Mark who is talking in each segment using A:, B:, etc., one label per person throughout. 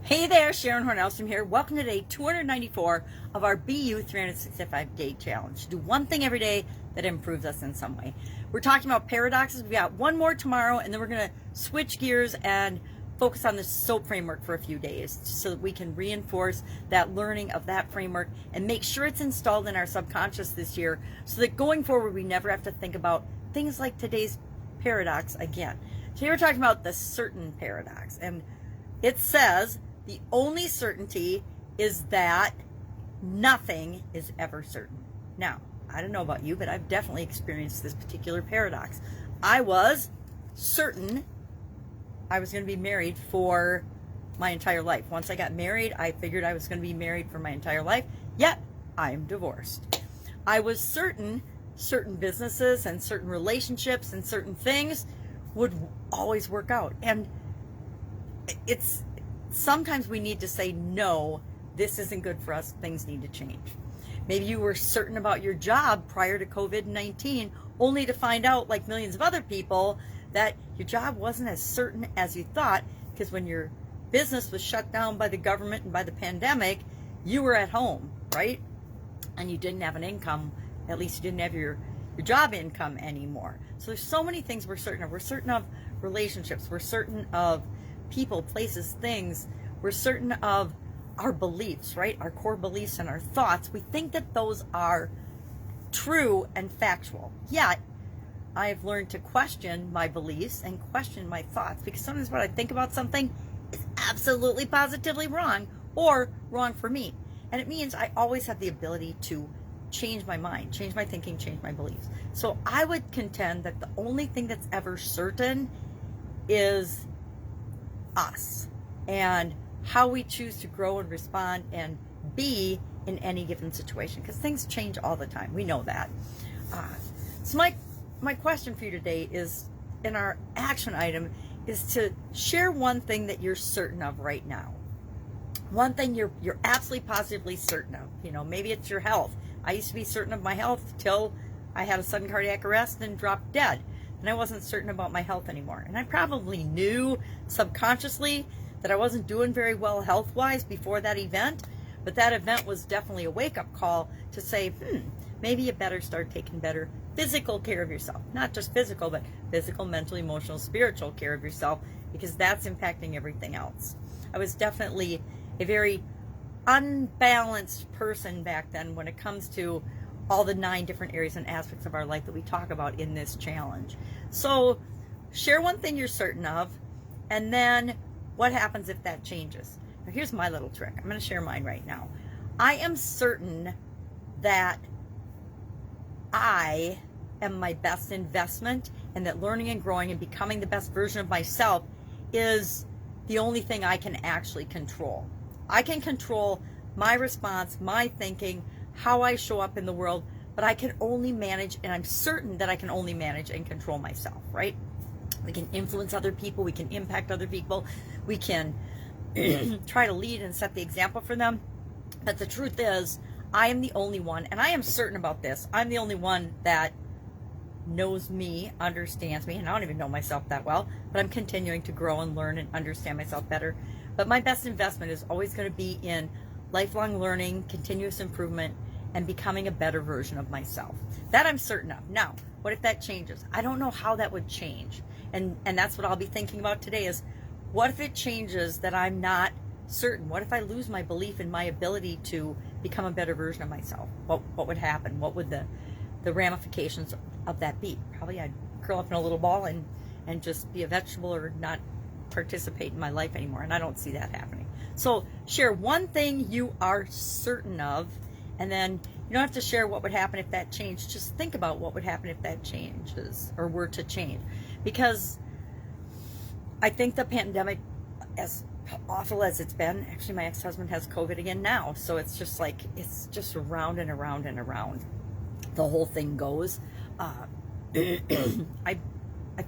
A: Hey there, Sharon Horne-Ellstrom here. Welcome to day 294 of our BU 365 Day Challenge. Do one thing every day that improves us in some way. We're talking about paradoxes. We got one more tomorrow, and then we're going to switch gears and focus on the SOAP framework for a few days so that we can reinforce that learning of that framework and make sure it's installed in our subconscious this year so that going forward we never have to think about things like today's paradox again. Today we're talking about the certain paradox, and it says the only certainty is that nothing is ever certain. Now, I don't know about you, but I've definitely experienced this particular paradox. I was certain I was going to be married for my entire life. Once I got married, I figured I was going to be married for my entire life, yet I am divorced. I was certain businesses and certain relationships and certain things would always work out. And it's sometimes we need to say, no, this isn't good for us. Things need to change. Maybe you were certain about your job prior to COVID-19, only to find out, like millions of other people, that your job wasn't as certain as you thought, because when your business was shut down by the government and by the pandemic, you were at home, right? And you didn't have an income. At least you didn't have your job income anymore. So there's so many things we're certain of. We're certain of relationships. We're certain of people, places, things. We're certain of our beliefs, right? Our core beliefs and our thoughts. We think that those are true and factual. Yet, I've learned to question my beliefs and question my thoughts, because sometimes what I think about something is absolutely positively wrong, or wrong for me. And it means I always have the ability to change my mind, change my thinking, change my beliefs. So I would contend that the only thing that's ever certain is us and how we choose to grow and respond and be in any given situation, because things change all the time. We know that. So my question for you today is, in our action item, is to share one thing that you're certain of right now. One thing you're absolutely positively certain of. You know, maybe it's your health. I used to be certain of my health till I had a sudden cardiac arrest and dropped dead. And I wasn't certain about my health anymore. And I probably knew subconsciously that I wasn't doing very well health-wise before that event, but that event was definitely a wake-up call to say, maybe you better start taking better physical care of yourself. Not just physical, but physical, mental, emotional, spiritual care of yourself, because that's impacting everything else. I was definitely a very unbalanced person back then when it comes to all the 9 different areas and aspects of our life that we talk about in this challenge. So share one thing you're certain of, and then what happens if that changes? Now here's my little trick. I'm going to share mine right now. I am certain that I am my best investment, and that learning and growing and becoming the best version of myself is the only thing I can actually control. I can control my response, my thinking, how I show up in the world, but I can only manage, and I'm certain that I can only manage and control myself, right? We can influence other people, we can impact other people, we can try to lead and set the example for them, but the truth is, I am the only one, and I am certain about this, I'm the only one that knows me, understands me, and I don't even know myself that well, but I'm continuing to grow and learn and understand myself better. But my best investment is always going to be in lifelong learning, continuous improvement, and becoming a better version of myself. That I'm certain of. Now, what if that changes? I don't know how that would change. And that's what I'll be thinking about today is, what if it changes that I'm not certain? What if I lose my belief in my ability to become a better version of myself? What would happen? What would the ramifications of that be? Probably I'd curl up in a little ball and just be a vegetable, or not participate in my life anymore. And I don't see that happening. So share one thing you are certain of, and then you don't have to share what would happen if that changed. Just think about what would happen if that changes or were to change. Because I think the pandemic, as awful as it's been, actually my ex-husband has COVID again now. So it's just like, it's just around and around and around. The whole thing goes. I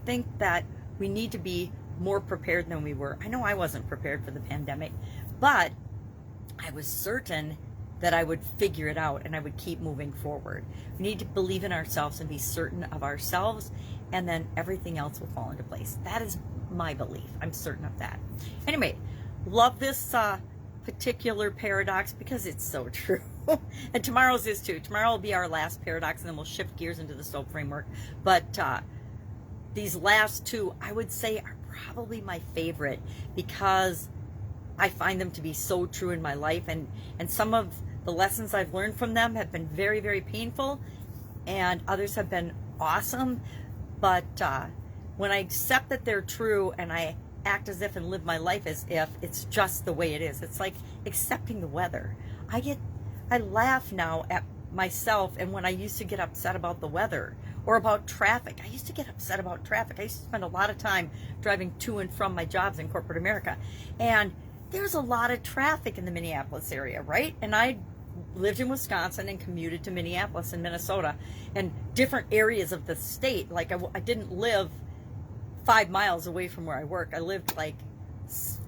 A: think that we need to be more prepared than we were. I know I wasn't prepared for the pandemic, but I was certain that I would figure it out and I would keep moving forward. We need to believe in ourselves and be certain of ourselves, and then everything else will fall into place. That is my belief. I'm certain of that. Anyway, love this particular paradox because it's so true. And tomorrow's is too. Tomorrow will be our last paradox, and then we'll shift gears into the SOAP framework. But these last two, I would say, are probably my favorite because I find them to be so true in my life, and some of the lessons I've learned from them have been very, very painful, and others have been awesome. But when I accept that they're true and I act as if and live my life as if it's just the way it is, it's like accepting the weather. I laugh now at myself, and when I used to get upset about the weather or about traffic. I used to get upset about traffic. I used to spend a lot of time driving to and from my jobs in corporate America, and there's a lot of traffic in the Minneapolis area, right? And I lived in Wisconsin and commuted to Minneapolis and Minnesota and different areas of the state. Like I didn't live 5 miles away from where I work. I lived like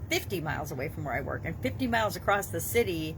A: 50 miles away from where I work, and 50 miles across the city.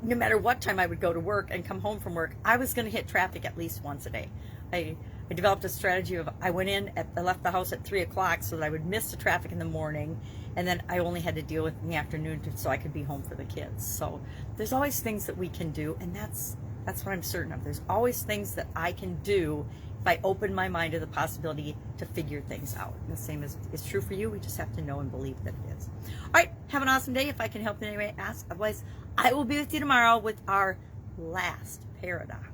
A: No matter what time I would go to work and come home from work, I was going to hit traffic at least once a day. I developed a strategy of I left the house at 3 o'clock so that I would miss the traffic in the morning, and then I only had to deal with it in the afternoon so I could be home for the kids. So there's always things that we can do, and that's what I'm certain of. There's always things that I can do if I open my mind to the possibility to figure things out. And the same is true for you. We just have to know and believe that it is. All right, have an awesome day. If I can help in any way, ask. Otherwise, I will be with you tomorrow with our last paradox.